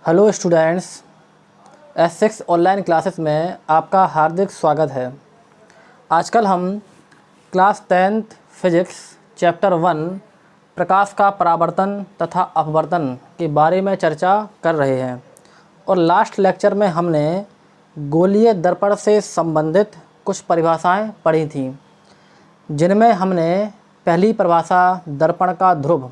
Hello students, S6 online classes में आपका हार्दिक स्वागत है। आजकल हम क्लास 10th फिजिक्स चैप्टर 1 प्रकाश का परावर्तन तथा अपवर्तन के बारे में चर्चा कर रहे हैं और लास्ट लेक्चर में हमने गोलीय दर्पण से संबंधित कुछ परिभाषाएं पढ़ी थीं, जिनमें हमने पहली परिभाषा दर्पण का ध्रुव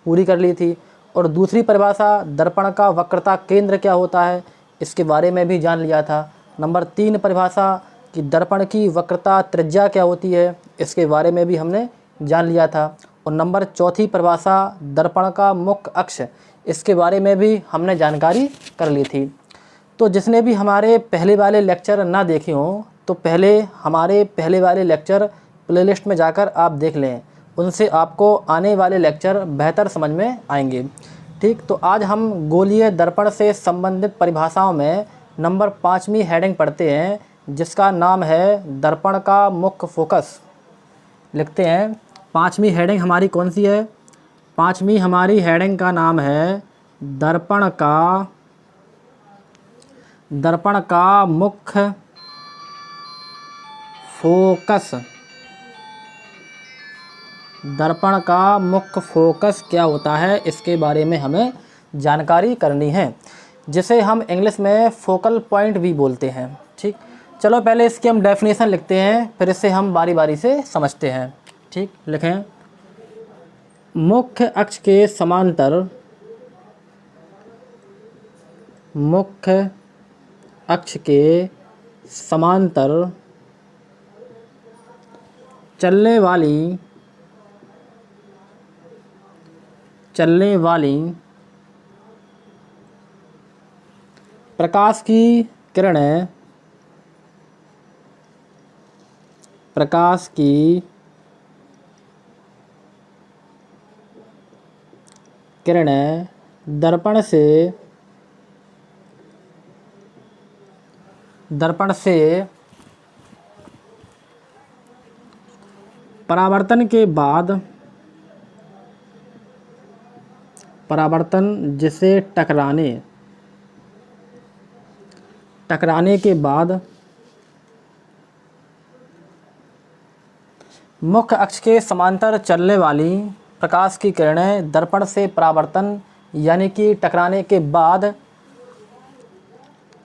पूरी कर ली थी और दूसरी परिभाषा दर्पण का वक्रता केंद्र क्या होता है इसके बारे में भी जान लिया था। नंबर 3 परिभाषा कि दर्पण की वक्रता त्रिज्या क्या होती है इसके बारे में भी हमने जान लिया था और नंबर 4 परिभाषा दर्पण का मुख्य अक्ष इसके बारे में भी हमने जानकारी कर ली थी। तो जिसने भी हमारे पहले वाले लेक्चर ना देखे हों तो पहले हमारे पहले वाले लेक्चर प्लेलिस्ट में जाकर आप देख लें, उनसे आपको आने वाले लेक्चर बेहतर समझ में आएंगे। ठीक, तो आज हम गोलीय दर्पण से संबंधित परिभाषाओं में नंबर 5वीं हेडिंग पढ़ते हैं, जिसका नाम है दर्पण का मुख्य फोकस। लिखते हैं 5वीं हेडिंग हमारी कौन सी है? 5वीं हमारी हेडिंग का नाम है दर्पण का मुख्य फोकस। दर्पण का मुख्य फोकस क्या होता है इसके बारे में हमें जानकारी करनी है, जिसे हम इंग्लिश में फोकल पॉइंट भी बोलते हैं। ठीक, चलो पहले इसकी हम डेफिनेशन लिखते हैं, फिर इसे हम बारी बारी से समझते हैं। ठीक, लिखें मुख्य अक्ष के समांतर चलने वाली प्रकाश की किरणें दर्पण से परावर्तन जिसे टकराने के बाद मुख्य अक्ष के समांतर चलने वाली प्रकाश की किरणें दर्पण से परावर्तन यानी कि टकराने के बाद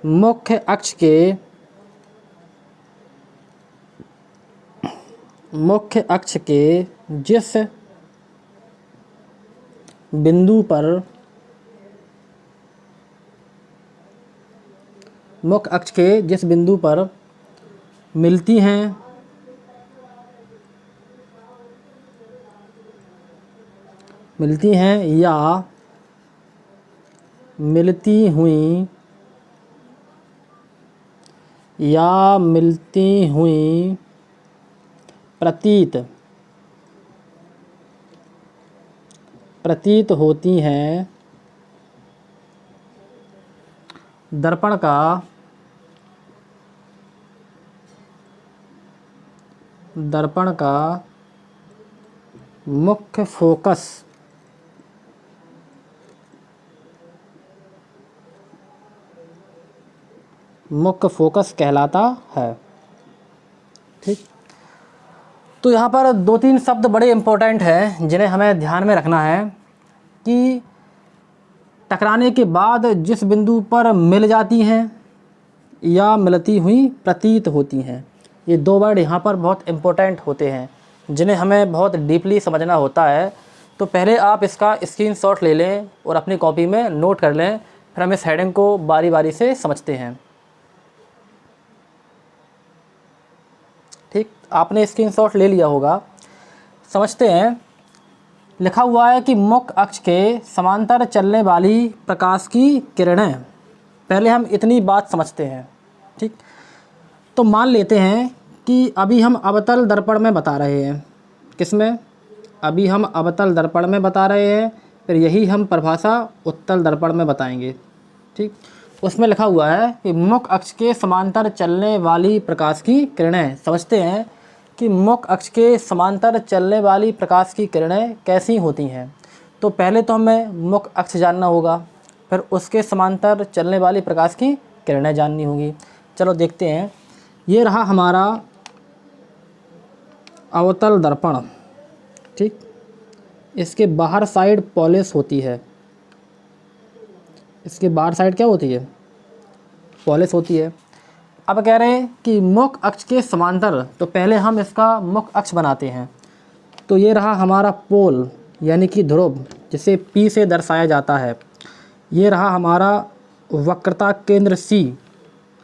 मुख्य अक्ष के जिस बिंदु पर मिलती हैं या मिलती हुई प्रतीत होती हैं, दर्पण का मुख्य फोकस कहलाता है। ठीक, तो यहाँ पर 2-3 शब्द बड़े इम्पोर्टेंट हैं जिन्हें हमें ध्यान में रखना है कि टकराने के बाद जिस बिंदु पर मिल जाती हैं या मिलती हुई प्रतीत होती हैं, ये 2 वर्ड यहाँ पर बहुत इम्पोर्टेंट होते हैं जिन्हें हमें बहुत डीपली समझना होता है। तो पहले आप इसका स्क्रीनशॉट ले लें और अपनी कॉपी में नोट कर लें, फिर हम इस हेडिंग को बारी बारी से समझते हैं। ठीक, आपने स्क्रीनशॉट ले लिया होगा। समझते हैं। लिखा हुआ है कि मुख्य अक्ष के समांतर चलने वाली प्रकाश की किरणें। पहले हम इतनी बात समझते हैं। ठीक, तो मान लेते हैं कि अभी हम अवतल दर्पण में बता रहे हैं। किसमें? अभी हम अवतल दर्पण में बता रहे हैं, फिर यही हम परिभाषा उत्तल दर्पण में बताएंगे। ठीक, उसमें लिखा हुआ है कि मुख्य अक्ष के समांतर चलने वाली प्रकाश की किरणें। समझते हैं कि मुख्य अक्ष के समांतर चलने वाली प्रकाश की किरणें कैसी होती हैं। तो पहले तो हमें मुख्य अक्ष जानना होगा। फिर उसके समांतर चलने वाली प्रकाश की किरणें जाननी होगी। चलो देखते हैं। ये रहा हमारा अवतल दर्पण, ठीक। इसके बाहर साइड पॉलिश होती है, इसके बाहर साइड क्या होती है, पॉलिश होती है। अब कह रहे हैं कि मुख्य अक्ष के समांतर, तो पहले हम इसका मुख्य अक्ष बनाते हैं। तो ये रहा हमारा पोल यानी कि ध्रुव, जिसे P से दर्शाया जाता है। ये रहा हमारा वक्रता केंद्र C,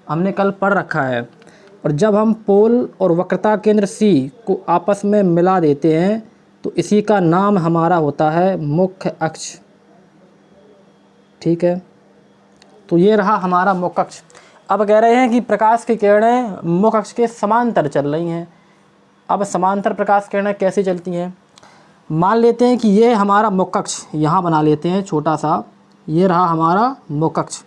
हमने कल पढ़ रखा है। और जब हम पोल और वक्रता केंद्र C को आपस में मिला देते हैं तो इसी का नाम हमारा होता है मुख्य अक्ष, ठीक है। तो ये रहा हमारा मुख्य अक्ष। अब कह रहे हैं कि प्रकाश की किरणें मुख्य अक्ष के समांतर चल रही हैं। अब समांतर प्रकाश किरणें कैसे चलती हैं, मान लेते हैं कि ये हमारा मुख्य अक्ष यहाँ बना लेते हैं छोटा सा, ये रहा हमारा मुख्य अक्ष।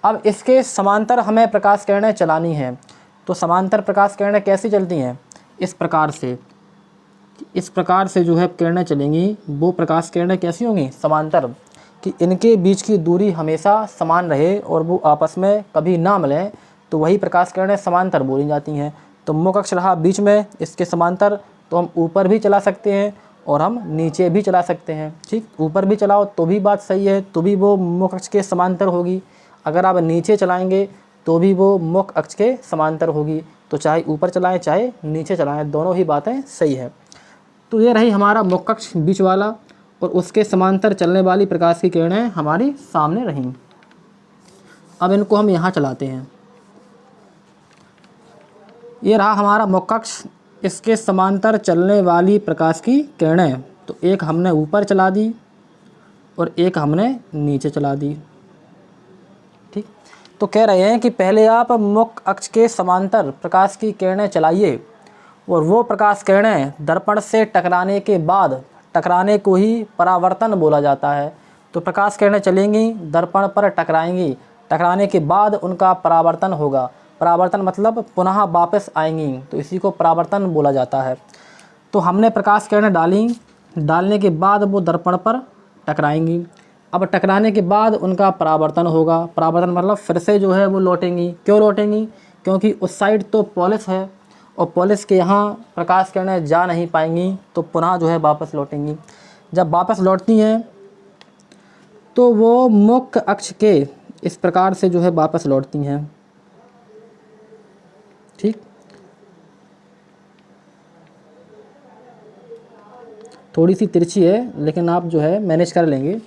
अब इसके समांतर हमें प्रकाश किरणें चलानी हैं। तो समांतर प्रकाश किरणें कैसी चलती हैं, इस प्रकार से, इस प्रकार से जो है किरणें चलेंगी। वो प्रकाश किरणें कैसी होंगी, समांतर, कि इनके बीच की दूरी हमेशा समान रहे और वो आपस में कभी ना मिलें, तो वही प्रकाश किरणें समांतर बोली जाती हैं। तो मुख्य अक्ष रहा बीच में, इसके समांतर, तो हम ऊपर भी चला सकते हैं और हम नीचे भी चला सकते हैं, ठीक। ऊपर भी चलाओ तो भी बात सही है, तो भी वो मुख्य अक्ष के समांतर होगी। अगर आप नीचे चलाएंगे तो भी वो मुख्य अक्ष के समांतर होगी। तो चाहे ऊपर चलाएं चाहे नीचे चलाएं, दोनों ही बातें सही है। तो ये रही हमारा मुख्य अक्ष बीच वाला, और उसके समांतर चलने वाली प्रकाश की किरणें हमारी सामने रहीं। अब इनको हम यहाँ चलाते हैं। ये रहा हमारा मुख्य अक्ष, इसके समांतर चलने वाली प्रकाश की किरणें। तो एक हमने ऊपर चला दी और एक हमने नीचे चला दी, ठीक। तो कह रहे हैं कि पहले आप मुख्य अक्ष के समांतर प्रकाश की किरणें चलाइए और वो प्रकाश किरणें दर्पण से टकराने के बाद, टकराने को ही परावर्तन बोला जाता है। तो प्रकाश किरणें चलेंगी, दर्पण पर टकराएंगी, टकराने के बाद उनका परावर्तन होगा। परावर्तन मतलब पुनः वापस आएंगी, तो इसी को परावर्तन बोला जाता है। तो हमने प्रकाश किरणें डाली, डालने के बाद वो दर्पण पर टकराएंगी। अब टकराने के बाद उनका परावर्तन होगा। परावर्तन मतलब फिर से जो है वो लौटेंगी। क्यों लौटेंगी, क्योंकि उस साइड तो पॉलिश है और पॉलिश के यहाँ प्रकाश किरणें जा नहीं पाएंगी, तो पुनः जो है वापस लौटेंगी। जब वापस लौटती हैं तो वो मुख्य अक्ष के इस प्रकार से जो है वापस लौटती हैं, ठीक। थोड़ी सी तिरछी है लेकिन आप जो है मैनेज कर लेंगे।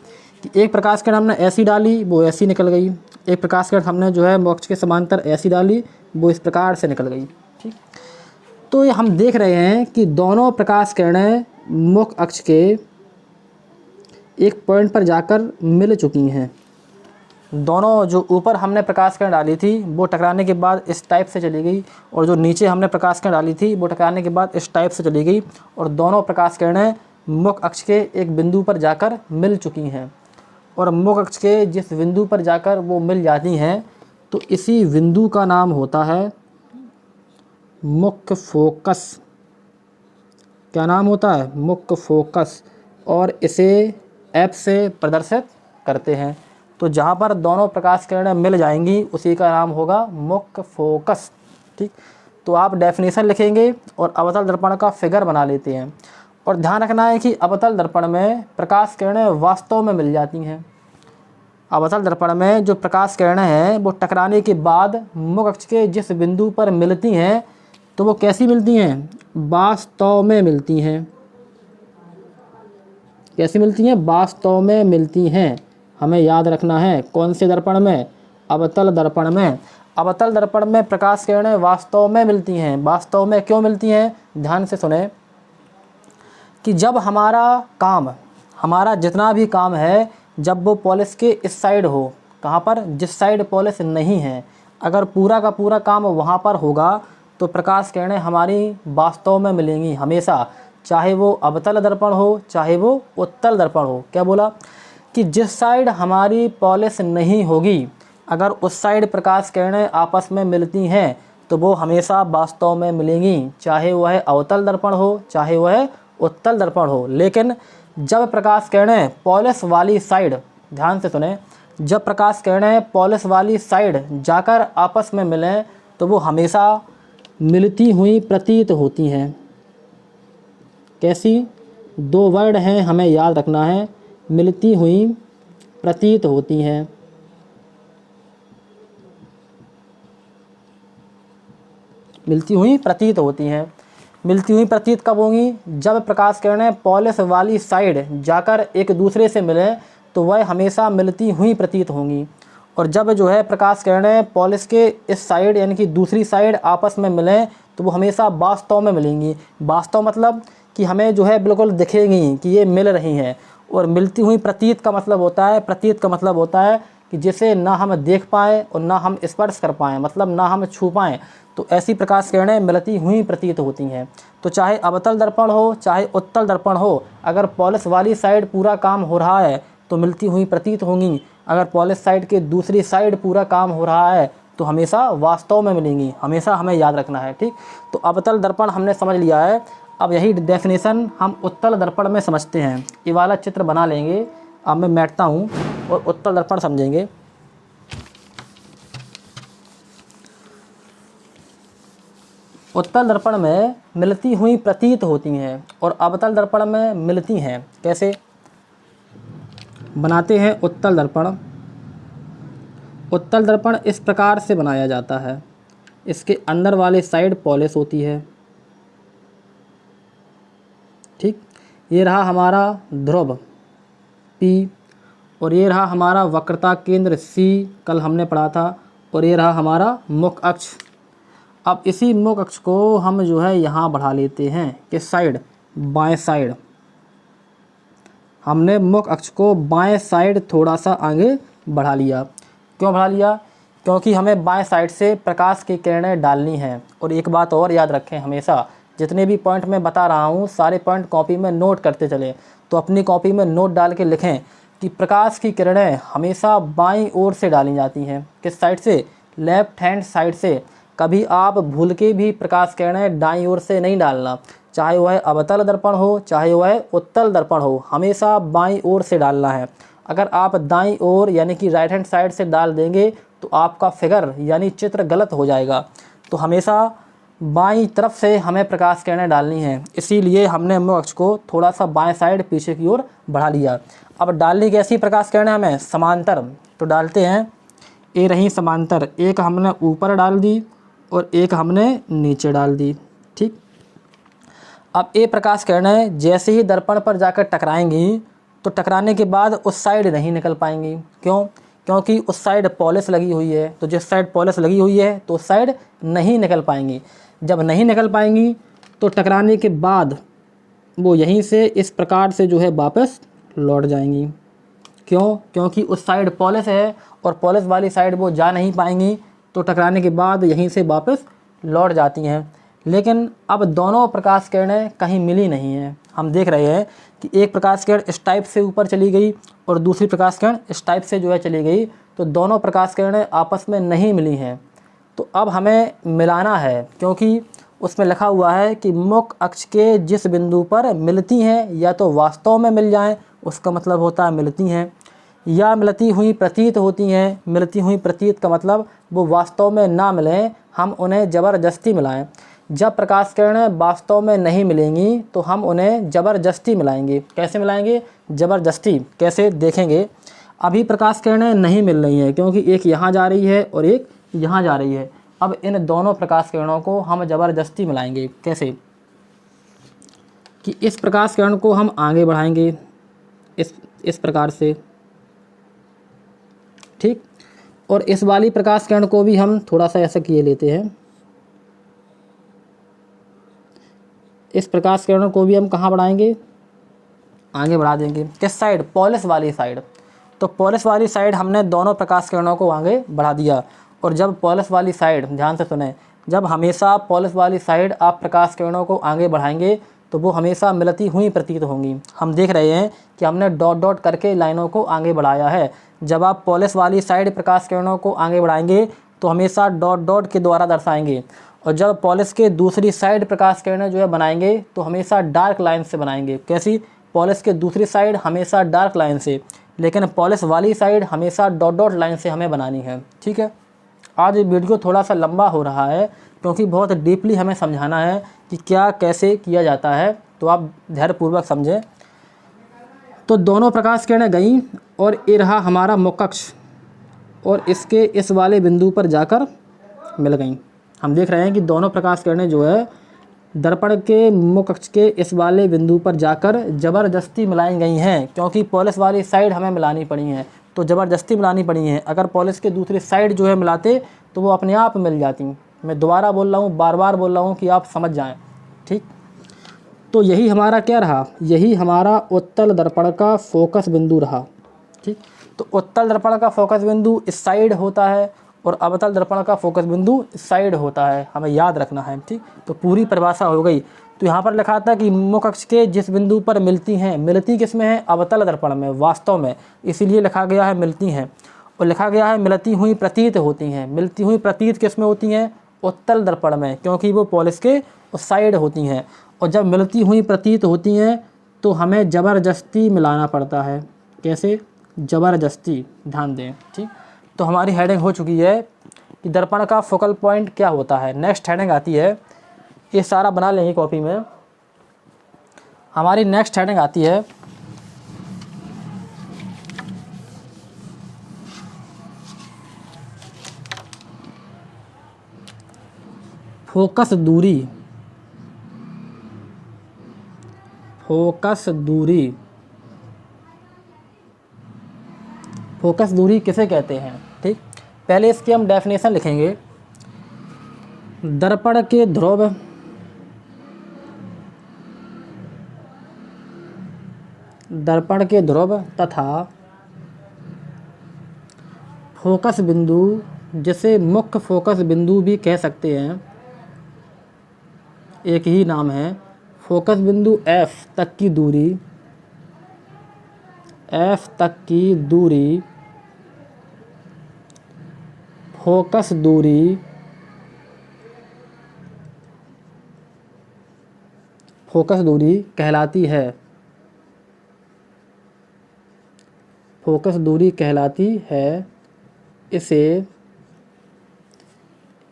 कि एक प्रकाश किरण हमने ऐसी डाली, वो ऐसी निकल गई। एक प्रकाश किरण हमने जो है मुख्य अक्ष के समांतर ऐसी डाली, वो इस प्रकार से निकल गई, ठीक। तो ये हम देख रहे हैं कि दोनों प्रकाश किरणें मुख्य अक्ष के एक पॉइंट पर जाकर मिल चुकी हैं। दोनों, जो ऊपर हमने प्रकाश किरण डाली थी वो टकराने के बाद इस टाइप से चली गई, और जो नीचे हमने प्रकाश किरण डाली थी वो टकराने के बाद इस टाइप से चली गई, और दोनों प्रकाश किरणें मुख्य अक्ष के एक बिंदु पर जाकर मिल चुकी हैं। और मुख्य अक्ष के जिस बिंदु पर जाकर वो मिल जाती हैं, तो इसी बिंदु का नाम होता है मुख्य फोकस। क्या नाम होता है, मुख्य फोकस। और इसे F से प्रदर्शित करते हैं। तो जहाँ पर दोनों प्रकाश किरणें मिल जाएंगी उसी का नाम होगा मुख्य फोकस, ठीक। तो आप डेफिनेशन लिखेंगे और अवतल दर्पण का फिगर बना लेते हैं। और ध्यान रखना है कि अवतल दर्पण में प्रकाश किरणें वास्तव में मिल जाती हैं। अवतल दर्पण में जो प्रकाश किरणें हैं वो टकराने के बाद मुख्य अक्ष के जिस बिंदु पर मिलती हैं, तो वो कैसी मिलती हैं, वास्तव में मिलती हैं। कैसी मिलती हैं, वास्तव में मिलती हैं। हमें याद रखना है कौन से दर्पण में, अवतल दर्पण में। अवतल दर्पण में प्रकाश किरणें वास्तव में मिलती हैं। वास्तव में क्यों मिलती हैं, ध्यान से सुने। कि जब हमारा काम, हमारा जितना भी काम है, जब वो पॉलिश के इस साइड हो, कहाँ पर, जिस साइड पॉलिश नहीं है, अगर पूरा का पूरा काम वहाँ पर होगा तो प्रकाश किरणें हमारी वास्तव में मिलेंगी हमेशा, चाहे वो अवतल दर्पण हो चाहे वो उत्तल दर्पण हो। क्या बोला, कि जिस साइड हमारी पॉलिश नहीं होगी, अगर उस साइड प्रकाश किरणें आपस में मिलती हैं तो वो हमेशा वास्तव में मिलेंगी, चाहे वह अवतल दर्पण हो चाहे वह उत्तल दर्पण हो। लेकिन जब प्रकाश किरणें पॉलिश वाली साइड, ध्यान से सुने, जब प्रकाश किरणें पॉलिश वाली साइड जाकर आपस में मिलें तो वो हमेशा मिलती हुई प्रतीत होती हैं। कैसी? 2 वर्ड हैं, हमें याद रखना है। मिलती हुई प्रतीत होती हैं। मिलती हुई प्रतीत होती हैं। मिलती हुई प्रतीत कब होंगी? जब प्रकाश किरणें पॉलिश वाली साइड जाकर एक दूसरे से मिलें तो वह हमेशा मिलती हुई प्रतीत होंगी। और जब जो है प्रकाश किरणें पॉलिश के इस साइड यानी कि दूसरी साइड आपस में मिलें तो वो हमेशा वास्तव में मिलेंगी। वास्तव मतलब कि हमें जो है बिल्कुल दिखेंगी कि ये मिल रही हैं। और मिलती हुई प्रतीत का मतलब होता है, प्रतीत का मतलब होता है कि जिसे ना हम देख पाएँ और ना हम स्पर्श कर पाएँ, मतलब ना हम छू पाएँ, तो ऐसी प्रकाश किरणें मिलती हुई प्रतीत होती हैं। तो चाहे अवतल दर्पण हो चाहे उत्तल दर्पण हो, अगर पॉलिश वाली साइड पूरा काम हो रहा है तो मिलती हुई प्रतीत होंगी। अगर पॉलिश साइड के दूसरी साइड पूरा काम हो रहा है तो हमेशा वास्तव में मिलेंगी। हमेशा हमें याद रखना है, ठीक। तो अवतल दर्पण हमने समझ लिया है। अब यही डेफिनेशन हम उत्तल दर्पण में समझते हैं। ये वाला चित्र बना लेंगे। अब मैं बैठता हूँ और उत्तल दर्पण समझेंगे। उत्तल दर्पण में मिलती हुई प्रतीत होती हैं और अवतल दर्पण में मिलती हैं। कैसे बनाते हैं उत्तल दर्पण? उत्तल दर्पण इस प्रकार से बनाया जाता है। इसके अंदर वाले साइड पॉलिश होती है, ठीक। ये रहा हमारा ध्रुव P और ये रहा हमारा वक्रता केंद्र C, कल हमने पढ़ा था। और ये रहा हमारा मुख अक्ष। अब इसी मुख अक्ष को हम जो है यहाँ बढ़ा लेते हैं। किस साइड? बाएं साइड। हमने मुख अक्ष को बाएं साइड थोड़ा सा आगे बढ़ा लिया। क्यों बढ़ा लिया? क्योंकि हमें बाएं साइड से प्रकाश की किरणें डालनी हैं। और एक बात और याद रखें, हमेशा जितने भी पॉइंट मैं बता रहा हूँ सारे पॉइंट कॉपी में नोट करते चलें। तो अपनी कॉपी में नोट डाल के लिखें कि प्रकाश की किरणें हमेशा बाईं ओर से डाली जाती हैं। किस साइड से? लेफ्ट हैंड साइड से। कभी आप भूल के भी प्रकाश किरणें दाईं ओर से नहीं डालना, चाहे वह अवतल दर्पण हो चाहे वह उत्तल दर्पण हो, हमेशा बाईं ओर से डालना है। अगर आप दाईं ओर यानी कि राइट हैंड साइड से डाल देंगे तो आपका फिगर यानी चित्र गलत हो जाएगा। तो हमेशा बाईं तरफ से हमें प्रकाश किरणें डालनी है। इसीलिए हमने मुख अक्ष को थोड़ा सा बाएं साइड पीछे की ओर बढ़ा लिया। अब डालनी कैसी प्रकाश किरणें हमें? समांतर। तो डालते हैं। ये रही समांतर, एक हमने ऊपर डाल दी और एक हमने नीचे डाल दी, ठीक। अब ये प्रकाश किरणें जैसे ही दर्पण पर जाकर टकराएंगी तो टकराने के बाद उस साइड नहीं निकल पाएंगी। क्यों? क्योंकि उस साइड पॉलिश लगी हुई है। तो जिस साइड पॉलिश लगी हुई है तो उस साइड नहीं निकल पाएंगी। जब नहीं निकल पाएंगी तो टकराने के बाद वो यहीं से इस प्रकार से जो है वापस लौट जाएंगी। क्यों? क्योंकि उस साइड पॉलिश है और पॉलिश वाली साइड वो जा नहीं पाएंगी, तो टकराने के बाद यहीं से वापस लौट जाती हैं। लेकिन अब दोनों प्रकाश किरणें कहीं मिली नहीं हैं। हम देख रहे हैं कि एक प्रकाश किरण इस टाइप से ऊपर चली गई और दूसरी प्रकाश किरण इस टाइप से जो है चली गई, तो दोनों प्रकाश किरणें आपस में नहीं मिली हैं। तो अब हमें मिलाना है, क्योंकि उसमें लिखा हुआ है कि मुख अक्ष के जिस बिंदु पर मिलती हैं या तो वास्तव में मिल जाएं, उसका मतलब होता है मिलती हैं, या मिलती हुई प्रतीत होती हैं। मिलती हुई प्रतीत का मतलब वो वास्तव में ना मिलें, हम उन्हें ज़बरदस्ती मिलाएं। जब प्रकाश किरणें वास्तव में नहीं मिलेंगी तो हम उन्हें ज़बरदस्ती मिलाएंगे। कैसे मिलाएंगे? ज़बरदस्ती। कैसे? देखेंगे। अभी प्रकाश किरणें नहीं मिल रही हैं क्योंकि एक यहाँ जा रही है और एक यहाँ जा रही है। अब इन दोनों प्रकाश किरणों को हम ज़बरदस्ती मिलाएंगे। कैसे? कि इस प्रकाश किरण को हम आगे बढ़ाएंगे इस प्रकार से, ठीक। और इस वाली प्रकाश किरण को भी हम थोड़ा सा ऐसा किए लेते हैं। इस प्रकाश किरण को भी हम कहाँ बढ़ाएंगे? आगे बढ़ा देंगे। किस साइड? पॉलिश वाली साइड। तो पॉलिश वाली साइड हमने दोनों प्रकाश किरणों को आगे बढ़ा दिया। और जब पॉलिश वाली साइड, ध्यान से सुने, जब हमेशा पॉलिश वाली साइड आप प्रकाश किरणों को आगे बढ़ाएंगे तो वो हमेशा मिलती हुई प्रतीत होंगी। हम देख रहे हैं कि हमने डॉट डॉट करके लाइनों को आगे बढ़ाया है। जब आप पॉलिश वाली साइड प्रकाश किरणों को आगे बढ़ाएंगे तो हमेशा डॉट डॉट के द्वारा दर्शाएंगे। और जब पॉलिश के दूसरी साइड प्रकाश किरणें जो है बनाएंगे तो हमेशा डार्क लाइन से बनाएंगे। कैसी? पॉलिश के दूसरी साइड हमेशा डार्क लाइन से। लेकिन पॉलिश वाली साइड हमेशा डॉट डॉट लाइन से हमें बनानी है। ठीक है, आज वीडियो थोड़ा सा लंबा हो रहा है क्योंकि बहुत डीपली हमें समझाना है कि क्या कैसे किया जाता है, तो आप धैर्यपूर्वक समझें। तो दोनों प्रकाश किरणें गईं और ये रहा हमारा मुख्य अक्ष और इसके इस वाले बिंदु पर जाकर मिल गईं। हम देख रहे हैं कि दोनों प्रकाश किरणें जो है दर्पण के मुख्य अक्ष के इस वाले बिंदु पर जाकर ज़बरदस्ती मिलाई गई हैं, क्योंकि पॉलिश वाली साइड हमें मिलानी पड़ी हैं, तो ज़बरदस्ती मिलानी पड़ी हैं। अगर पॉलिश के दूसरी साइड जो है मिलाते तो वो अपने आप मिल जाती। मैं दोबारा बोल रहा हूँ, बार बार बोल रहा हूँ कि आप समझ जाएं। ठीक, तो यही हमारा क्या रहा, यही हमारा उत्तल दर्पण का फोकस बिंदु रहा। ठीक, तो उत्तल दर्पण का फोकस बिंदु इस साइड होता है और अवतल दर्पण का फोकस बिंदु इस साइड होता है, हमें याद रखना है। ठीक, तो पूरी परिभाषा हो गई। तो यहाँ पर लिखा था कि मुख्य अक्ष के जिस बिंदु पर मिलती हैं, मिलती किस में है, अवतल दर्पण में वास्तव में, इसीलिए लिखा गया है मिलती हैं, और लिखा गया है मिलती हुई प्रतीत होती हैं। मिलती हुई प्रतीत किस में होती हैं, उत्तल दर्पण में, क्योंकि वो पॉलिश के उस साइड होती हैं। और जब मिलती हुई प्रतीत होती हैं तो हमें ज़बरदस्ती मिलाना पड़ता है। कैसे, ज़बरदस्ती, ध्यान दें। ठीक, तो हमारी हेडिंग हो चुकी है कि दर्पण का फोकल पॉइंट क्या होता है। नेक्स्ट हेडिंग आती है, ये सारा बना लेंगे कॉपी में। हमारी नेक्स्ट हेडिंग आती है फोकस दूरी। फोकस दूरी, फोकस दूरी किसे कहते हैं। ठीक, पहले इसकी हम डेफिनेशन लिखेंगे। दर्पण के ध्रुव तथा फोकस बिंदु, जिसे मुख्य फोकस बिंदु भी कह सकते हैं, एक ही नाम है। फोकस बिंदु F तक की दूरी, F तक की दूरी फोकस दूरी, फोकस दूरी कहलाती है। फोकस दूरी कहलाती है। इसे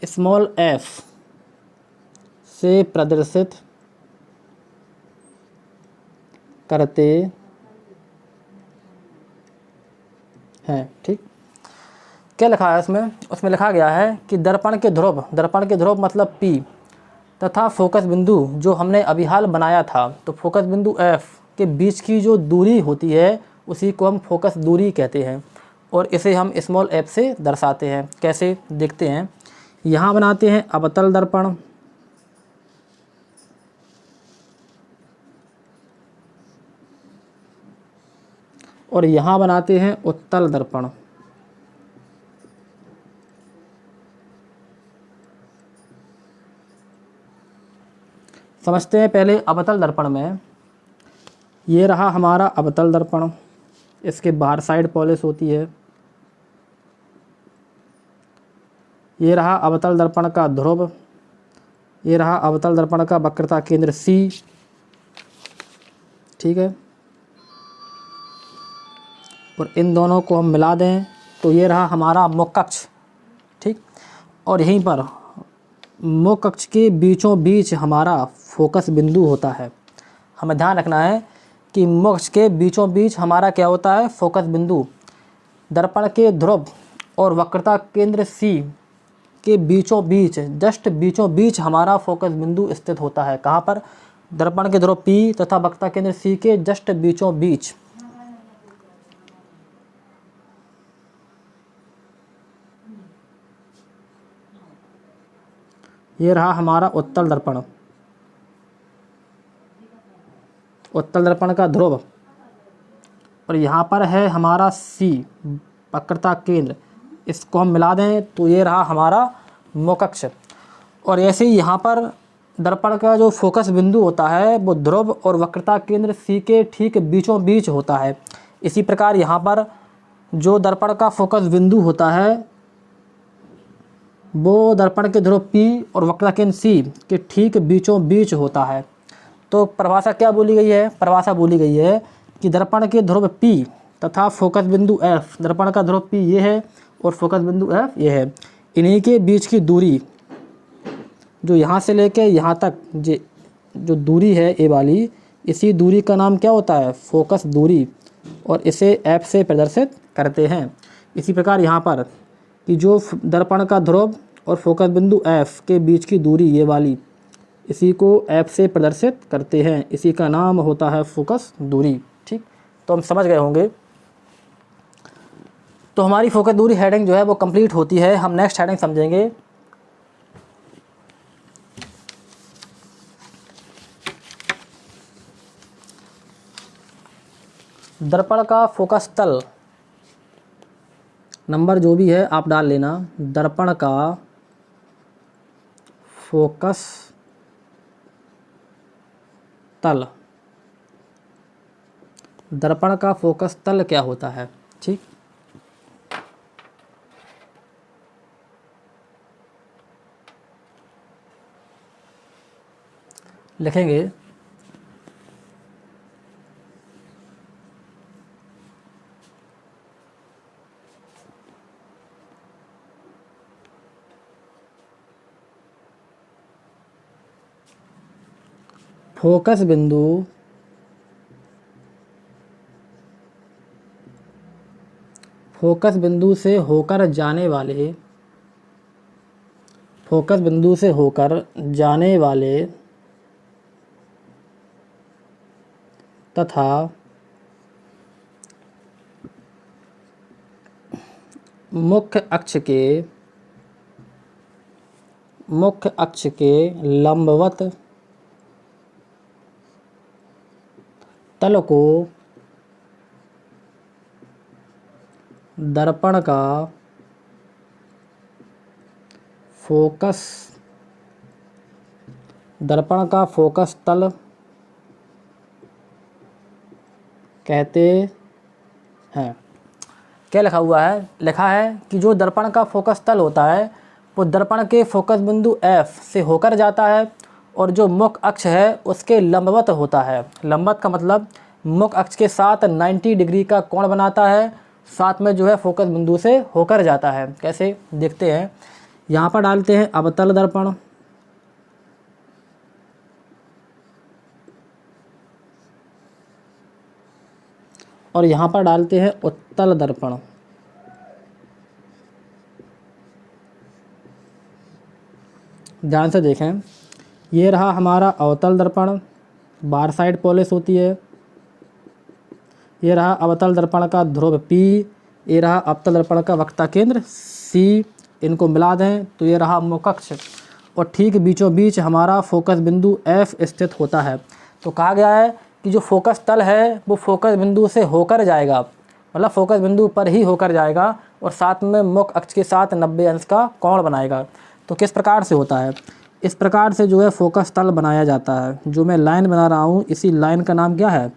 स्मॉल f से प्रदर्शित करते हैं। ठीक, क्या लिखा है उसमें, उसमें लिखा गया है कि दर्पण के ध्रुव मतलब P तथा फोकस बिंदु जो हमने अभी हाल बनाया था, तो फोकस बिंदु F के बीच की जो दूरी होती है उसी को हम फोकस दूरी कहते हैं, और इसे हम स्मॉल f से दर्शाते हैं। कैसे, देखते हैं। यहाँ बनाते हैं अवतल दर्पण, और यहाँ बनाते हैं उत्तल दर्पण। समझते हैं पहले अवतल दर्पण में। ये रहा हमारा अवतल दर्पण, इसके बाहर साइड पॉलिश होती है। ये रहा अवतल दर्पण का ध्रुव, ये रहा अवतल दर्पण का वक्रता केंद्र C। ठीक है, और इन दोनों को हम मिला दें तो ये रहा हमारा मुख्य अक्ष। ठीक, और यहीं पर मुख्य अक्ष के बीचों बीच हमारा फोकस बिंदु होता है। हमें ध्यान रखना है कि मुख्य अक्ष के बीचों बीच हमारा क्या होता है, फोकस बिंदु। दर्पण के ध्रुव और वक्रता केंद्र C के बीचों बीच, जस्ट बीचों बीच हमारा फोकस बिंदु स्थित होता है। कहाँ पर, दर्पण के ध्रुव P तथा वक्रता केंद्र C के जस्ट बीचों बीच। ये रहा हमारा उत्तल दर्पण, उत्तल दर्पण का ध्रुव, और यहाँ पर है हमारा C वक्रता केंद्र। इसको हम मिला दें तो ये रहा हमारा मुख्य अक्ष। और ऐसे ही यहाँ पर दर्पण का जो फोकस बिंदु होता है वो ध्रुव और वक्रता केंद्र C के ठीक बीचों बीच होता है। इसी प्रकार यहाँ पर जो दर्पण का फोकस बिंदु होता है वो दर्पण के ध्रुव P और वक्रता केंद्र C के ठीक बीचों बीच होता है। तो परिभाषा क्या बोली गई है, परिभाषा बोली गई है कि दर्पण के ध्रुव P तथा फोकस बिंदु F, दर्पण का ध्रुव P ये है और फोकस बिंदु F ये है। इन्हीं के बीच की दूरी जो यहाँ से लेके यहाँ तक जो दूरी है ए वाली, इसी दूरी का नाम क्या होता है? फोकस दूरी, और इसे F से प्रदर्शित करते हैं। इसी प्रकार यहाँ पर कि जो दर्पण का ध्रुव और फोकस बिंदु F के बीच की दूरी ये वाली, इसी को F से प्रदर्शित करते हैं, इसी का नाम होता है फोकस दूरी। ठीक, तो हम समझ गए होंगे। तो हमारी फोकस दूरी हेडिंग जो है वो कंप्लीट होती है। हम नेक्स्ट हेडिंग समझेंगे। दर्पण का फोकस तल, नंबर जो भी है आप डाल लेना। दर्पण का फोकस तल, दर्पण का फोकस तल क्या होता है? ठीक, लिखेंगे फोकस बिंदु से होकर जाने वाले, फोकस बिंदु से होकर जाने वाले तथा मुख्य अक्ष के लंबवत तल को दर्पण का फोकस तल कहते हैं। क्या लिखा हुआ है? लिखा है कि जो दर्पण का फोकस तल होता है वो दर्पण के फोकस बिंदु F से होकर जाता है और जो मुख्य अक्ष है उसके लंबवत होता है। लंबवत का मतलब मुख्य अक्ष के साथ 90 डिग्री का कोण बनाता है, साथ में जो है फोकस बिंदु से होकर जाता है। कैसे देखते हैं। यहाँ पर डालते हैं अवतल दर्पण, और यहाँ पर डालते हैं उत्तल दर्पण। ध्यान से देखें, ये रहा हमारा अवतल दर्पण, बार साइड पॉलिश होती है। ये रहा अवतल दर्पण का ध्रुव P, ये रहा अवतल दर्पण का वक्रता केंद्र C। इनको मिला दें तो ये रहा मुख्य अक्ष, और ठीक बीचों बीच हमारा फोकस बिंदु F स्थित होता है। तो कहा गया है कि जो फोकस तल है वो फोकस बिंदु से होकर जाएगा, मतलब फोकस बिंदु पर ही होकर जाएगा और साथ में मुख्य अक्ष के साथ 90 अंश का कोण बनाएगा। तो किस प्रकार से होता है? इस प्रकार से जो है फोकस तल बनाया जाता है। जो मैं लाइन बना रहा हूँ, इसी लाइन का नाम क्या है?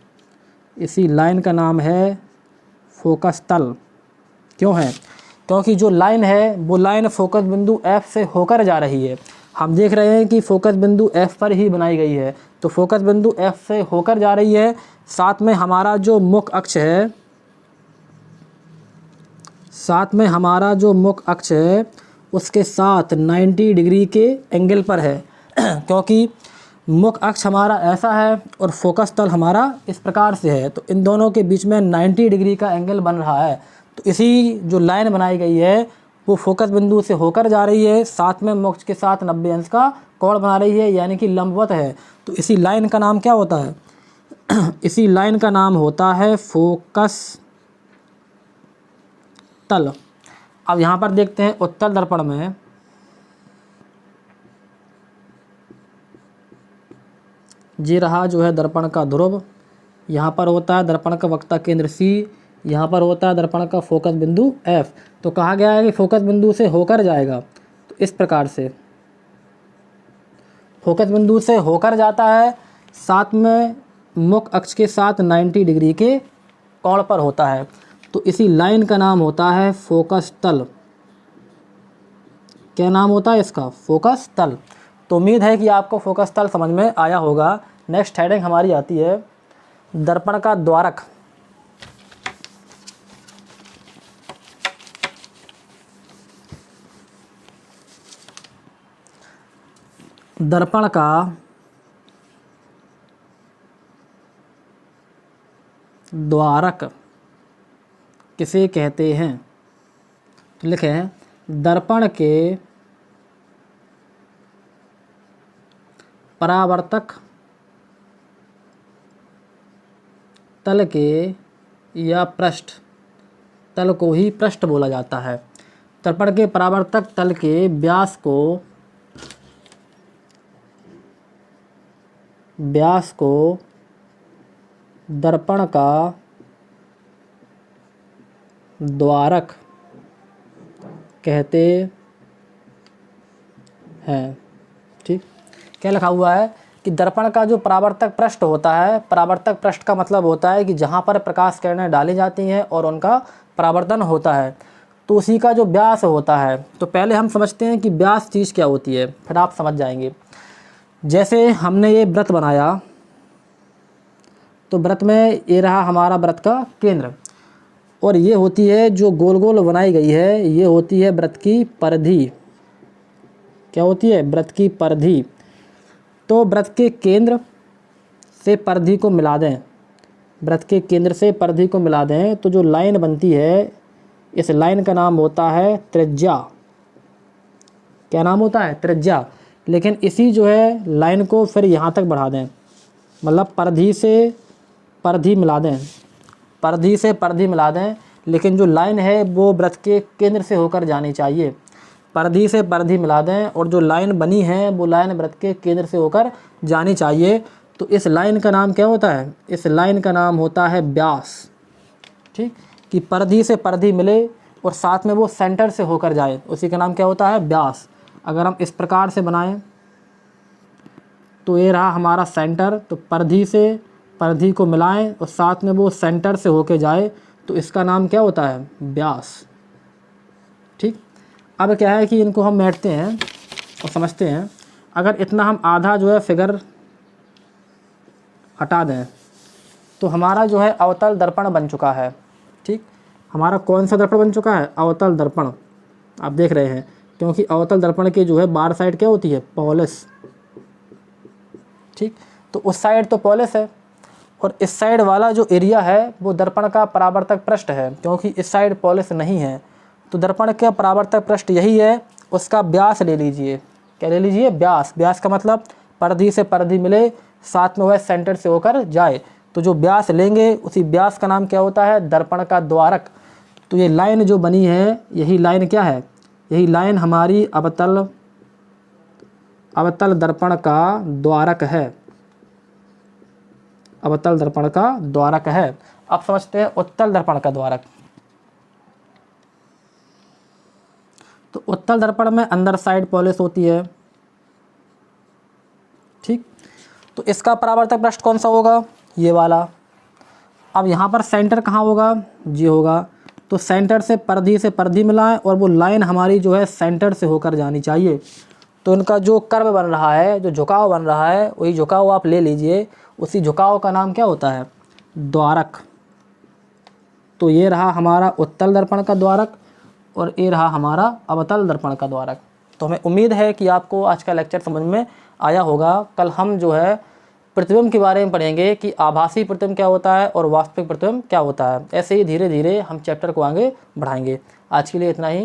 इसी लाइन का नाम है फोकस तल। क्यों है? क्योंकि जो लाइन है वो लाइन फोकस बिंदु F से होकर जा रही है। हम देख रहे हैं कि फोकस बिंदु F पर ही बनाई गई है, तो फोकस बिंदु F से होकर जा रही है। साथ में हमारा जो मुख्य अक्ष है, उसके साथ 90 डिग्री के एंगल पर है क्योंकि मुख्य अक्ष हमारा ऐसा है और फोकस तल हमारा इस प्रकार से है, तो इन दोनों के बीच में 90 डिग्री का एंगल बन रहा है। तो इसी जो लाइन बनाई गई है वो फोकस बिंदु से होकर जा रही है, साथ में मुख्य के साथ 90 अंश का कोण बना रही है, यानी कि लंबवत है। तो इसी लाइन का नाम क्या होता है? इसी लाइन का नाम होता है फोकस तल। अब यहाँ पर देखते हैं उत्तल दर्पण में, ये रहा जो है दर्पण का ध्रुव, यहाँ पर होता है दर्पण का वक्रता केंद्र C, यहाँ पर होता है दर्पण का फोकस बिंदु F। तो कहा गया है कि फोकस बिंदु से होकर जाएगा, तो इस प्रकार से फोकस बिंदु से होकर जाता है, साथ में मुख्य अक्ष के साथ 90 डिग्री के कोण पर होता है। तो इसी लाइन का नाम होता है फोकस तल। क्या नाम होता है इसका? फोकस तल। तो उम्मीद है कि आपको फोकस तल समझ में आया होगा। नेक्स्ट हेडिंग हमारी आती है दर्पण का द्वारक। दर्पण का द्वारक किसे कहते हैं? तो लिखें दर्पण के परावर्तक तल के या पृष्ठ तल को ही पृष्ठ बोला जाता है। दर्पण के परावर्तक तल के व्यास को दर्पण का द्वारक कहते हैं। ठीक, क्या लिखा हुआ है कि दर्पण का जो परावर्तक पृष्ठ होता है, परावर्तक पृष्ठ का मतलब होता है कि जहाँ पर प्रकाश किरणें डाली जाती हैं और उनका परावर्तन होता है, तो उसी का जो व्यास होता है। तो पहले हम समझते हैं कि व्यास चीज़ क्या होती है, फिर आप समझ जाएंगे। जैसे हमने ये व्रत बनाया, तो व्रत में ये रहा हमारा व्रत का केंद्र, और ये होती है जो गोल गोल बनाई गई है, ये होती है व्रत की परिधि। क्या होती है? व्रत की परिधि। तो व्रत के केंद्र से परिधि को मिला दें, व्रत के केंद्र से परिधि को मिला दें, तो जो लाइन बनती है, इस लाइन का नाम होता है त्रिज्या। क्या नाम होता है? त्रिज्या। लेकिन इसी जो है लाइन को फिर यहाँ तक बढ़ा दें, मतलब परिधि से परिधि मिला दें, परिधि से परिधि मिला दें, लेकिन जो लाइन है वो व्रत के केंद्र से होकर जानी चाहिए। परिधि से परिधि मिला दें और जो लाइन बनी है वो लाइन व्रत के केंद्र से होकर जानी चाहिए। तो इस लाइन का नाम क्या होता है? इस लाइन का नाम होता है व्यास। ठीक, कि परिधि से परिधि मिले और साथ में वो सेंटर से होकर जाए, उसी का नाम क्या होता है? व्यास। अगर हम इस प्रकार से बनाएं तो ये रहा हमारा सेंटर, तो परिधि से परिधि को मिलाएं और साथ में वो सेंटर से होके जाए, तो इसका नाम क्या होता है? व्यास। ठीक, अब क्या है कि इनको हम बैठते हैं और समझते हैं। अगर इतना हम आधा जो है फिगर हटा दें तो हमारा जो है अवतल दर्पण बन चुका है। ठीक, हमारा कौन सा दर्पण बन चुका है? अवतल दर्पण। आप देख रहे हैं, क्योंकि अवतल दर्पण के जो है बाहर साइड क्या होती है? पॉलिश। ठीक, तो उस साइड तो पॉलिश है और इस साइड वाला जो एरिया है वो दर्पण का परावर्तक पृष्ठ है, क्योंकि इस साइड पॉलिश नहीं है। तो दर्पण का परावर्तक पृष्ठ यही है, उसका व्यास ले लीजिए। क्या ले लीजिए? व्यास। व्यास का मतलब परिधि से परिधि मिले, साथ में वह सेंटर से होकर जाए। तो जो व्यास लेंगे उसी व्यास का नाम क्या होता है? दर्पण का द्वारक। तो ये लाइन जो बनी है, यही लाइन क्या है? यही लाइन हमारी अवतल दर्पण का द्वारक है। अवतल दर्पण का द्वारक है। अब समझते हैं उत्तल दर्पण का द्वारक। तो उत्तल दर्पण में अंदर साइड पॉलिश होती है। ठीक, तो इसका परावर्तक पृष्ठ कौन सा होगा? ये वाला। अब यहाँ पर सेंटर कहाँ होगा? ये होगा। तो सेंटर से परिधि मिलाएं और वो लाइन हमारी जो है सेंटर से होकर जानी चाहिए। तो इनका जो कर्व बन रहा है, जो झुकाव बन रहा है, वही झुकाव आप ले लीजिए। उसी झुकाव का नाम क्या होता है? द्वारक। तो ये रहा हमारा उत्तल दर्पण का द्वारक और ये रहा हमारा अवतल दर्पण का द्वारक। तो हमें उम्मीद है कि आपको आज का लेक्चर समझ में आया होगा। कल हम जो है प्रतिबिंब के बारे में पढ़ेंगे कि आभासी प्रतिबिंब क्या होता है और वास्तविक प्रतिबिंब क्या होता है। ऐसे ही धीरे धीरे हम चैप्टर को आगे बढ़ाएंगे। आज के लिए इतना ही।